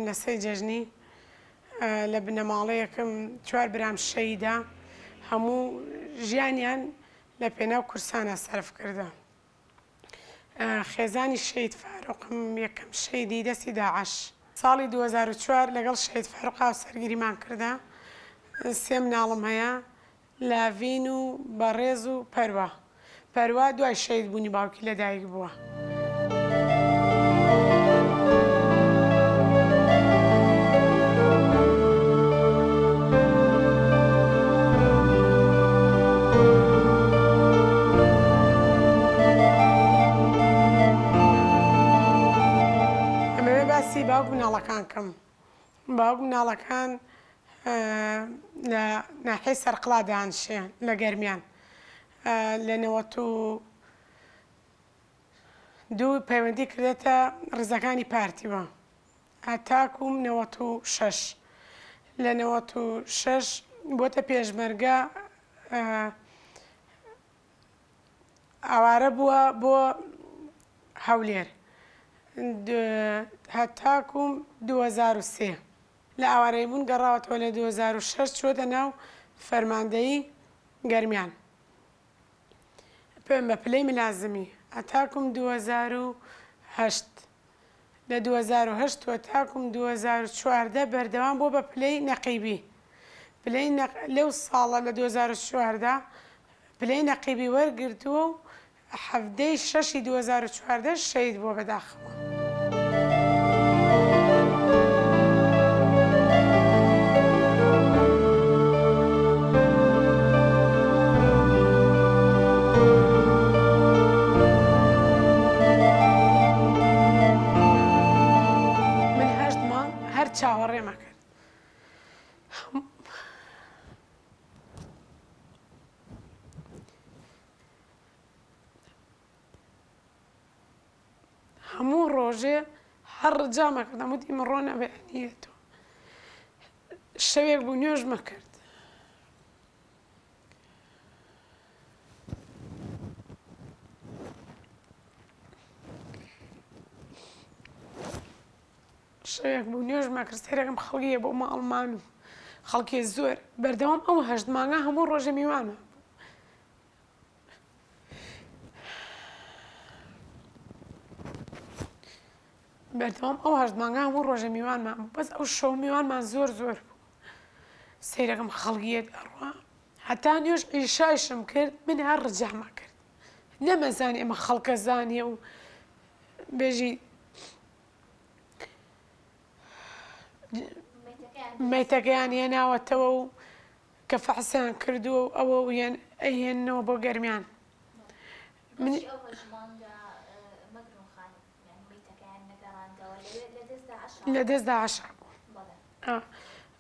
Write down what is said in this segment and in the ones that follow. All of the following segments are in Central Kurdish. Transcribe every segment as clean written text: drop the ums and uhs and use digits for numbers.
لە سەی جەژنی لە بنەماڵەیەکم 4 برام شەیدا هەموو ژیانیان لە پێناو کورسانە سەرف کردە. خێزانی شەید فاروقم یەکەم شەیدی دەستی داعش ساڵی 2004 لەگەڵ شەید فاروقا سەرگیریمان کردە. 3 مناڵم هەیە، لاڤین و بەڕێز و پەروە. پەروە دوای شەید بوونی باوکی لەدایک بووە. باوک مناڵەکان کەم. باوک مناڵەکان لە ناحیەی سەرقڵا دانیشێن لە گەرمیان لە 92 پەیوەندی کردێتە ڕزەکانی پارتیوە هەتاکوم 96. لە 96 بۆتە پێشمەرگە ئاوارە بووە بۆ هەولێر هەتاکوم 2003. لە ئاوارەی بوون گەڕاوەتەوە لە 2006 چۆتە ناو فەرماندەیی گەرمیان پێم بە پلەی ملازمی هەتاکوم 2008. لە 2008 هەتاکوم 2014 بەردەوام بۆ بە پلەی نەقیبی. لەو ساڵە لە 2014 پلەی نەقیبی وەرگرتووە و 7/6 2014 شەید بۆ بەداخەوە. من 8 مانگ هەر چاوەڕێمە کرد. هەموو ڕۆژێ هەر ڕجامە کردم وتی من ڕۆ نەبێنیێتەوە. شەوێک بوو نوێژمە کرد. سێرەکەم خەڵکیە بۆ ماڵمان و خەڵکی زۆر بەردەوام ئەو 8 مانگە هەموو ڕۆژە میوانە. بەردەوام ئەو 8 مانگە هەموو ڕۆژە میوانمان بوو بەس ئەو شەو میوانمان زۆر بوو. سەیرەکەم خەڵکیەت ئەڕوا هەتا نوێژ ئیشایشم کرد من هەر ڕجامە کرد. نەمەزانی ئەمە خەڵکە زانیە و بێژی مەیتەکەیان هێناوەتەوە و کە فەحسیان کردووە و ئەوە ئەیهێننەوە بۆ گەرمیان. لە دەست داعشا بوو.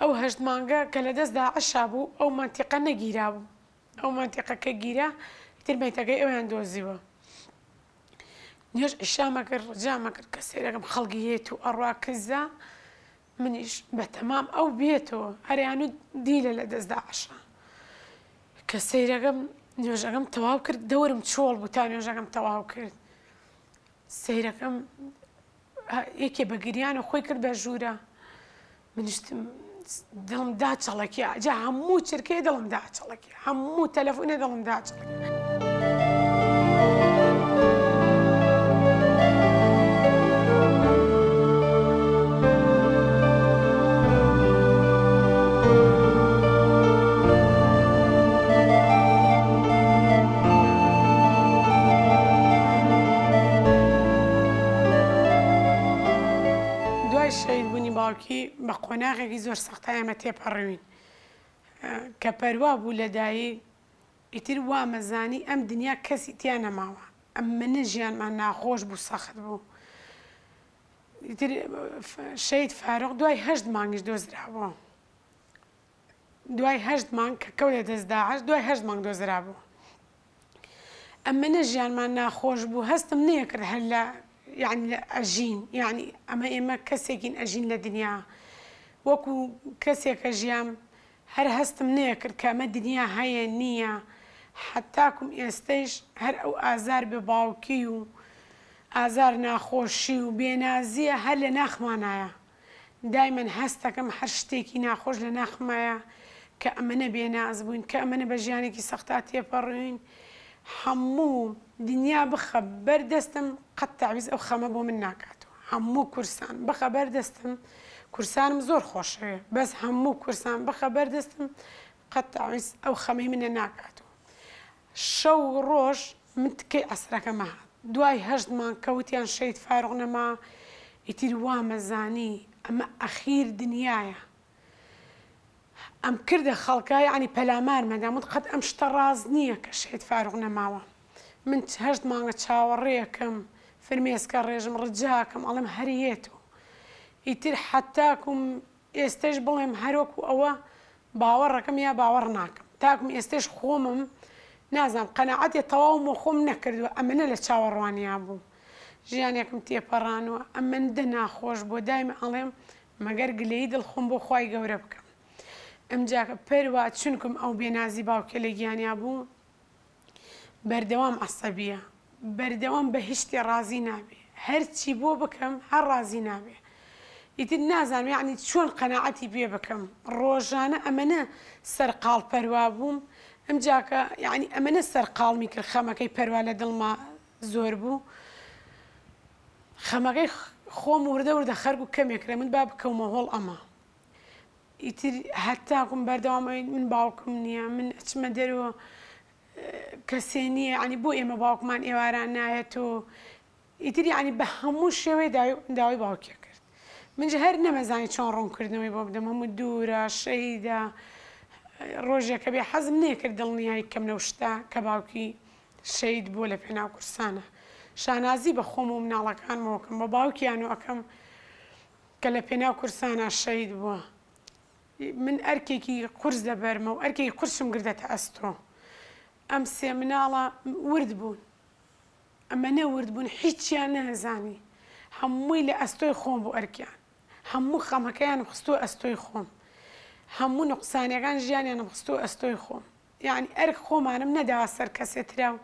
ئەو 8 مانگە کە لە دەست داعشا بوو ئەو مەنتیقە نەگیرا بوو. ئەو مەنتیقەکە گیرا تر مەیتەکەی ئەویان دۆزیوە. نوێژ ئیشامە کرد ڕجامە کرد کە سێرەکەم خەڵکی هێت و ئەڕوا کزا منیش بەتەمام ئەو بێتەوە هەریان و دیلە لە دەست داعشا کە سەیرەکەم نوێژەکەم تەواو کرد دەورم چۆڵ بوو تا نوێژەکەم تەواو کرد. سەیرەکەم یەکێ بە گریان و خۆی کرد بە ژوورە. منیشتم دڵم داچەڵەکی جا هەموو چرکەی دڵم داچەڵەکی هەموو تەلەفۆنێ دڵم داچەڵەکی. باوکی بە قۆناغێکی زۆر سەختە ئێمە تێپەڕوین کە پەروە بوو لەدایک ئیتر وامەزانی ئەم دنیا کەسی تیا نەماوە ئەم منە ژیانمان ناخۆش بوو سەخت بوو. ئیتر شەید فاروق دوای 8 مانگیش دۆزرابووە. دوای 8 مانگ کە کەوتە دەست داعش دوای 8 مانگ دۆزرابووە. ئەم منە ژیانمان ناخۆش بوو هەستم نەیە کرد هەر لە یعنی ئەژین یعنی ئەمە ئێمە کەسێکین ئەژین لە دنیا وەکو کەسێکە ژیام هەر هەستم نەیە کرد کە ئەمە دنیا هەیە نییە حتاکم ئێستەیش هەر ئەو ئازار بێ باوکی و ئازار ناخۆشی و بێنازیە هەر لە ناخمانایە دایمەن هەستەکەم هەر شتێکی ناخۆش لە ناخمایە کە ئەمەنە بێناز بووین، کە ئەمەنە بە ژیانێکی سەختا تێپەڕوین، هەموو دنیا بخە بەردەستم قەت تاویز ئەو خەمە بۆ من ناکاتەوە. هەموو کورسان بخە بەردەستم، کورسانم زۆر خۆشەوێ، بەس هەموو کورسان بخە بەردەستم قەت تاویز ئەو خەمەی منە ناکاتەوە. شەو ڕۆژ من تکەی عەسرەکەمە هات، دوای 8 مانگ کەوتیان شەید فارغ نەما، ئیتر وامەزانی ئەمە ئەخیر دنیایە. ئەم کردە خەڵکە یعنی پەلامار مەداموت قەت ئەم شتە ڕاز نییە کە شەید فارغ نەماوە. من 8 مانگە چاوەڕێیەکەم، فرمێسکە ڕێژم ڕجاکەم، ئەڵێم هەریێتەوە. ئیتر حەتاکم ئێستش بڵێم هەروەکو ئەوە باوەڕەکەم یا باوەڕ ناکەم، تاکم ئێستش خۆمم نازانم قەناعەتێ تەواوم خۆم نەکردووە، ئەمەنە لە چاوەڕوانیا بوو. ژیانێکم تێپەڕانەوە، ئەمەندە ناخۆش بۆ دایمە ئەڵێم مەگەر گلەیی دڵخۆم بۆ خوای گەورە بکەم. ئەمجاکە پەروە چونکم ئەو بێنازی باوکێ لە گیانیا بوو، بەردەوام عەسەبیە، بەردەوام بە هیچ شتێ ڕازی نابێ، هەرچی بۆ بکەم هەر ڕازی نابێ. ئیتر نازانم یعنی چۆن قەناعەتی پێ بکەم. ڕۆژانە ئەمەنە سەرقاڵ پەروا بووم، ئەمجاکە یعنی ئەمەنە سەرقاڵمی کرد خەمەکەی پەروا لە دڵما زۆر بوو. خەمەکەی خۆم وردە وردە خەرگ و کەمێکرە من با بکەومە هۆڵ ئەمە. ئیتر هەتاکم بەردەوامەوەی من باوکم نییە، من ئەچمە دەرەوە کەسێ نییە، ینی بۆ ئێمە باوکمان ئێواران نایەتەوە. ئیتر ینی بە هەموو شێوەی داوای باوکێ کرد. منجە هەر نەمەزانی چۆن ڕوونکردنەوەی بۆ بدەم، هەموو دوورە شەیدا ڕۆژێکە بێ حەزم نێکرد دڵنیایی کەم لەو شتا کە باوکی شەید بووە لە پێناو کورسانە. شانازی بە خۆم و مناڵەکانمەوەکەم بە باوکیانەوە ئەەکەم کە لە پێناو کورسانە شەید بووە. من ئەرکێکی قورس دەبەرمە و ئەرکێکی قورسم گردەتە ئەستۆ. ئەم سێ مناڵە ورد بوون، ئەمەنە ورد بوون هیچیان نەهەزانی، هەمووی لە ئەستۆی خۆم بوو ئەرکیان، هەموو خەمەکەیان خستووە ئەستۆی خۆم، هەموو نوقسانیەکان ژیانیانم خستووە ئەستۆی خۆم. یعنی ئەرک خۆمانم نەداوە سەر کەسێترا و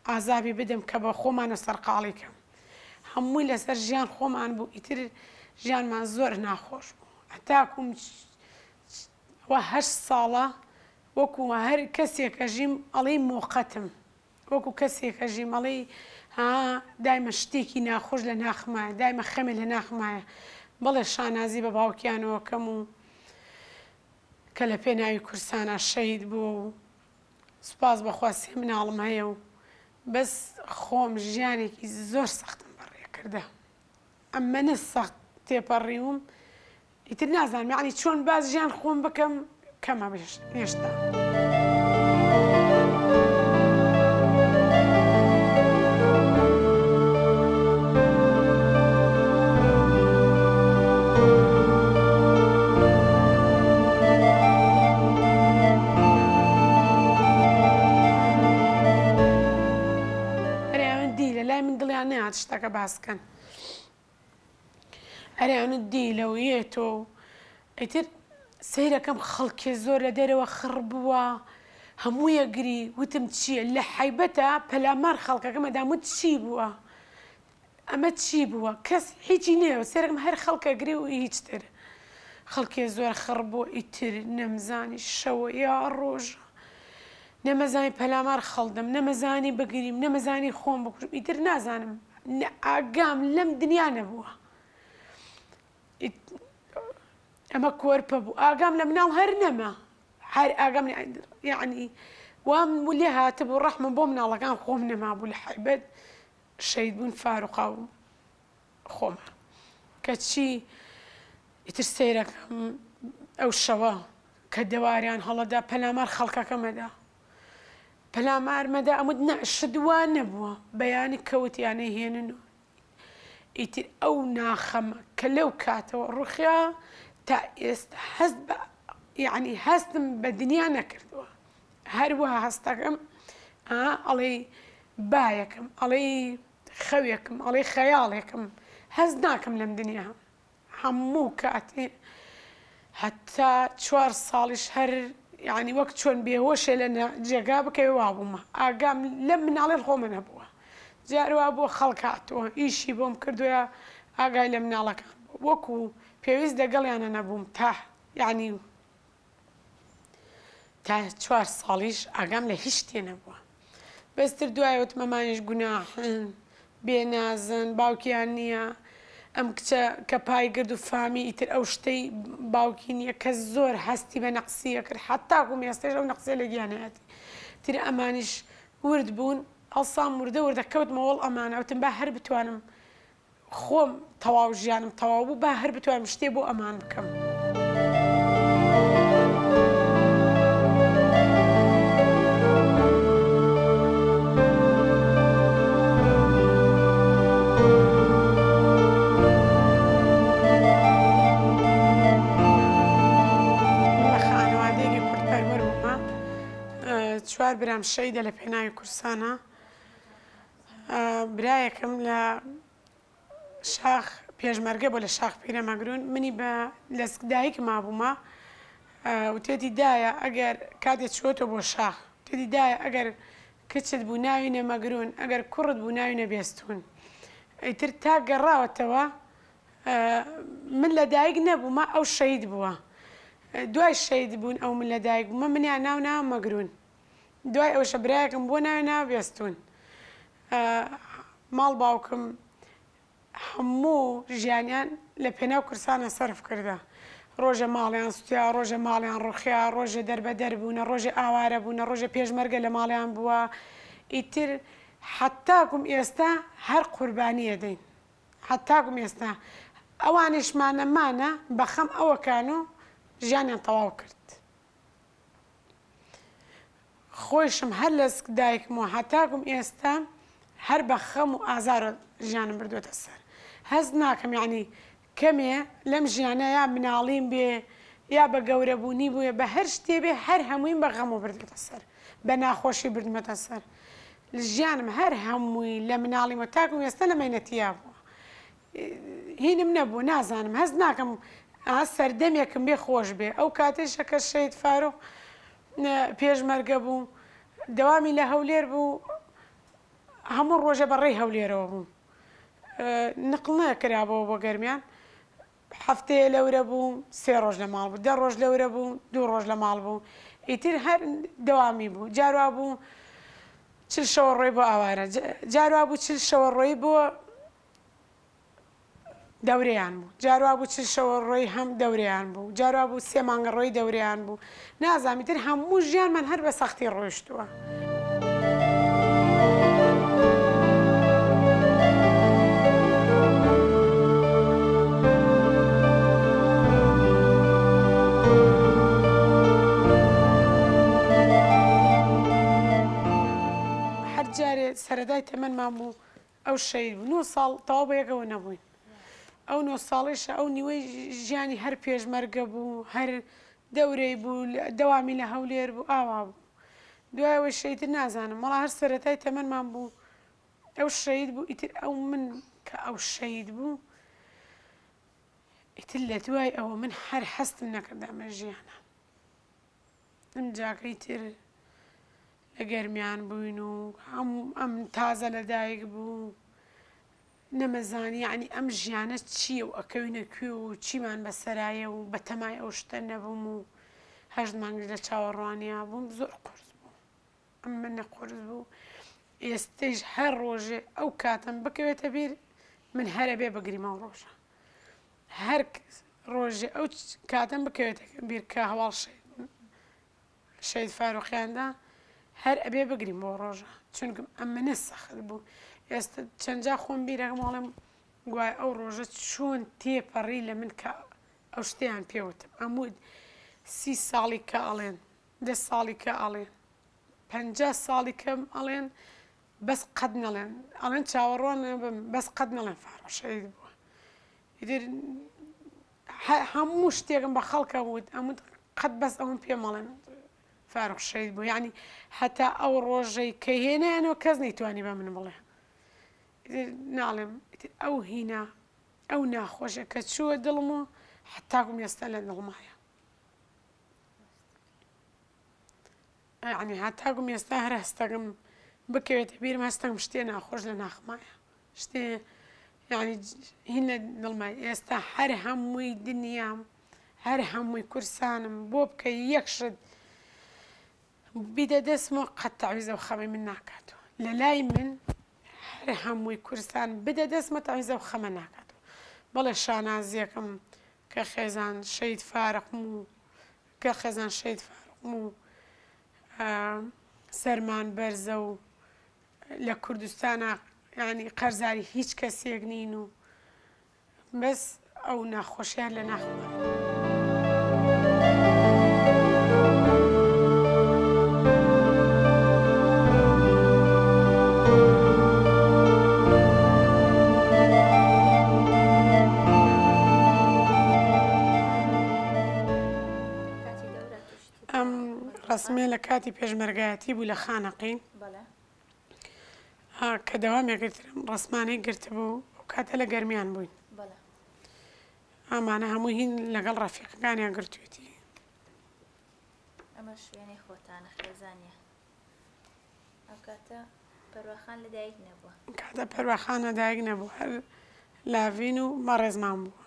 ئازابی بدەم کە بە خۆمانە سەرقاڵی کەم. هەمووی لەسەر ژیان خۆمان بوو، ئیتر ژیانمان زۆر ناخۆش بوو. هەتاکوم وە 8 ساڵە وەکو هەر کەسێکە ژیم ئەڵێی مۆقەتم، وەکو کەسێکە ژیم ئەڵێی دایمە شتێکی ناخۆش لە ناخمایە، دایمە خەمێ لە ناخمایە. بەڵێ شانازی بە باوکیانەوە کەم و کە لە پێناوی کورسانە شەید بوو و سوپاس بەخوا سێ مناڵم هەیە و بەس خۆم ژیانێکی زۆر سەختم بەڕێکردە. ئەمەنە سەخت تێپەڕیوم، ئیتر نازانم یعنی چۆن باز ژیان خۆم بکەم کەمە هێشتا. شتەکە باسکەن ئەرێنت دی لەویێتۆ ئیتر سەیرەکەم خەڵکێ زۆر لە دەرەوە خڕ بووە، هەموو یەگری وتم چییە لە حیبەتە پەلامار خەڵکەکەمە داموت چی بووە، ئەمە چی بووە، کەس هیچی نێوە سەرم هەر خەڵکە گری و هیچتر خەڵکێ زۆر خڕ بووە. ئیتر نەمزانی شەوە یا ڕۆژە، نەمەزانی پەلامار خەڵدەم، نەمەزانی بگریم، نەمەزانی خۆم بکوژم، ئیتر نازانم ئاگام لەم دنیا نەبووە. ئەمە کۆرپە بوو، ئاگام لە مناڵ هەر نەما، هەر ئاگام یعنی وام لێ هاتبوو ڕەحمە بۆ مناڵەکان خۆم نەمابوو لە حیبەت شەید بوون فاروقا و خۆمە کەچی. ئیتر سەیرەکەم ئەو شەوە کە دەواریان هەڵەدا پەلامار خەڵکەکەمەدا، پەلامار مەدا ئەمت شدوان نەبووە، بەیانی کەوتیانەی هێنن و ئیتر ئەو ناخەمە کە لەو کاتەوە ڕوخیا تا ئێستا هەست بە یعنی هەستم بە دنیا نەکردووە. هەروەها هەستەکەم ئەڵێ بایەکەم، ئەڵێ خەوێکم، ئەڵێ خەیاڵێکم، هەست ناکەم لەم دنیا. هەموو کاتێ هەتا 4 ساڵیش هەر یعنی وەک چۆن بێهۆشێ لە جێگا بکەوێ وابوومە، ئاگام لەم مناڵێن خۆمە نەبووە. جاروا بۆ خەڵک هاتووە ئیشی بۆم کردووە، ئاگای لە مناڵەکان وەکو پێویست لەگەڵیانە نەبووم تا یعنی تا 4 ساڵیش ئاگام لە هیچ شتێ نەبووە بەستر دوای وتمەمانیش گوناحن بێنازن باوکیان نییە ئەم کچە کە پای گرد و فامی ئیتر ئەو شتەی باوکی نییە کە زۆر هەستی بە نەقسیە کرد حتاکوم ئێستش ئەو نەقسێ لە گیانەتی تر ئەمانیش ورد بوون ئەڵسام وردە وردەکەوتمەوەڵ ئەمانە وتم با هەر بتوانم خۆم تەواو ژیانم تەواو بوو با هەر بتوانم شتێ بۆ ئەمان بکەم. چوار برام شەیدە لە پێناوی کورسانە برایەکەم لە شاخ پێشمەرگە بۆ لە شاخ پیرەمەگرون منی بە لەسکدایک مابوومە و تێتی دایە ئەگەر کاتێک چۆتە بۆ شاخ تێتی دایە ئەگەر کچت بوو ناوی نەمەگرون ئەگەر کوڕت بوو ناوی نەبێستون ئیتر تا گەڕاوەتەوە من لە دایک نەبوومە ئەو شەید بووە دوای شەید بوون ئەو من لە دایک بوومە منیان ناو مەگرون دوای ئەوشە برایەکەم بۆ ناوی ناوبێستون ماڵ باوکم هەموو ژیانیان لە پێناو کورسانە سەرف کردە ڕۆژە ماڵیان سوتیا ڕۆژە ماڵیان ڕوخیا ڕۆژە دەربەدەر بوونە ڕۆژێ ئاوارە بوونە ڕۆژە پێشمەرگە لە ماڵیان بووە ئیتر حتاکم ئێستا هەر قوربانیە دەین حتاکم ئێستا ئەوانیشمانەمانە بەخەم ئەوەکان و ژیانیان تەواو کرد خۆشم هەر لە دایکمەوە هەتاکم ئێستا هەر بە خەم و ئازارە ژیانم بردوێتە سەر هەست ناکەم یعنی کەمێ لەم ژیانە یا مناڵیم بێ یا بە گەورەبوونی بووە بە هەر شتێ بێ هەر هەموویم بە غەم و بردوێتە سەر بە ناخۆشی بردمەتە سەر ژیانم هەر هەمووی لە مناڵیمە تاکم ئێستا لەمەینەتیا بووە هینم نەبوو نازانم هەست ناکەم سەردەمێکم بێ خۆش بێ ئەو کاتێشە کە شەید فارۆ پێشمەرگە بوو دەوامی لە هەولێر بوو هەموو ڕۆژە بەڕێی هەولێرەوە بوو نقڵ نەکرابەوە بۆ گەرمیان هەفتەیە لەورە بوو 3 ڕۆژ لە ماڵ بوو 10 ڕۆژ لەورە بوو 2 ڕۆژ لە ماڵ بوو ئیتر هەر دەوامی بوو جاروا بوو 40 شەوە ڕۆی بۆ ئاوارە جاروا بوو 40 شەوە ڕۆی بۆ دەورەیان بوو جاروا بوو 40 شەوە ڕۆی هەم دەورەیان بوو جاروا بوو 3 مانگە ڕۆی دەورەیان بوو نازانیتر هەموو ژیانمان هەر بە سەختی ڕۆیشتووە هەر جارێ سەرەدای تەمەنمان بوو ئەو شەید بوو 9 ساڵ تەواو بە یەکەوە نەبووین ئەو 9 ساڵیشە ئەو نیوەی ژیانی هەر پێشمەرگە بوو هەر دەورەی بوو دەوامی لە هەولێر بوو ئاوا بوو دوایەوەی شەیدتر نازانم وەڵا هەر سەرەتای تەمەنمان بوو ئەو شەید بوو ئیتر ئەو من کە ئەو شەید بوو ئیتر لە دوای ئەوە من هەر هەستم نەکردا ئەمە ژیانە ئەم جاکەی تر لە گەرمیان بووین و ئەم تازە لەدایک بوو نەمەزانی یعنی ئەم ژیانە چییە و ئەکەوینە کوێ و چیمان بەسەرایە و بە تەمای ئەو شتە نەبووم و 8 مانگ لە چاوەڕوانیا بووم زۆر قورس بوو ئەم منە قورس بوو ئێستەش هەر ڕۆژێ ئەو کاتم بکەوێتە بیر من هەرە بێ بگریمەوە ڕۆژە هەر ڕۆژێ ئەو کاتم بکەوێتە بیر کە هەواڵ شەید فارۆقیاندا هەر ئەبێ بگریم بۆ ڕۆژە چونکم ئەم منە سەخت بوو ئێستا چەندجا خۆم بیرەکەم وەڵێم گوای ئەو ڕۆژە چۆن تێپەڕی لە من کە ئەو شتیان پێوتم ئەموو 30 ساڵی کە ئەڵێن 10 ساڵی کە ئەڵێن 50 ساڵی کەم ئەڵێن بەس قەت نەڵێن ئەڵێن چاوەڕوان بم بەس قەت نەڵێن فارۆ شەید بووە ئیتر هەموو شتێکم بە خەڵکە وت ئەموو قەت بەس ئەوم پێ مەڵێن فارۆق شەید بوو یعنی هەتا ئەو ڕۆژەی کە هێنایانەوە کەس نەیتوانی بە من بڵێ ناڵێم ئەو هینە ئەو ناخۆشە کە چووە دڵم و حتاکم ئێستا لە دڵمایە یعنی هەتاکم ئێستا هەر هەستەکەم بکەوێتە بیرم هەستەکەم شتێ ناخۆش لە ناخمایە شتێ یعنی هین لە دڵمە ئێستا هەر هەمووی دنیام هەر هەمووی کورسانم بۆ بکە یەکشت بیدە دەستمەوە قەت تەعویزە و خەمەی من ناکاتەوە لە لای من هەر هەمووی کورسان بدە دەستمە تەعویزە و خەمە ناکاتەوە بەڵێ شانازیەکەم کە خێزان شەید فارقم و کە خێزان شەید فارقم و سەرمان بەرزە و لە کوردستانە ینی قەرزاری هیچ کەسێک نین و بەس ئەو ناخۆشیان لە ناخوان. ئەم ڕسمێ لە کاتی پێشمەرگایەتی بوو لە خانەقین کە دەوامێکگرتم ڕسمانەی گرتبوو ئەو کاتە لە گەرمیان بووین ئەمانە هەموو هین لەگەڵ ڕەفیقەکانیان گرتوێتی ئەمە شوێنەی خۆتانە خێزانە ئەو کاتە پەروەخان لەدایک نەبووە کاتە پەروەخان لەدایک نەبوو هەر لاڤین و مەڕێزمان بووە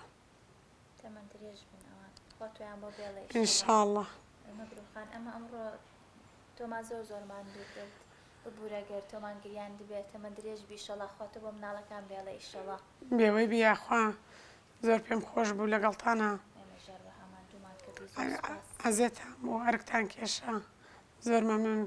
تەمەەن درێژ بن ئەوان خۆ تۆیان بۆ بێڵێ ئینشاءڵڵا مەبروخان ئەمە ئەمڕۆ تۆمان زۆرمان دوورکرد ببوورەگەر تۆمان گریان دەبێت تەمە درێژ بیشەڵا خۆتە بۆ مناڵەکان بێڵێ ئیشەڵا بێوەی بیاخوا زۆر پێم خۆش بوو لەگەڵتانە ئێمە ژەر بە هەمان دوومان کردی ئەزێتان بۆ ئەرکتان کێشا زۆر مەمنون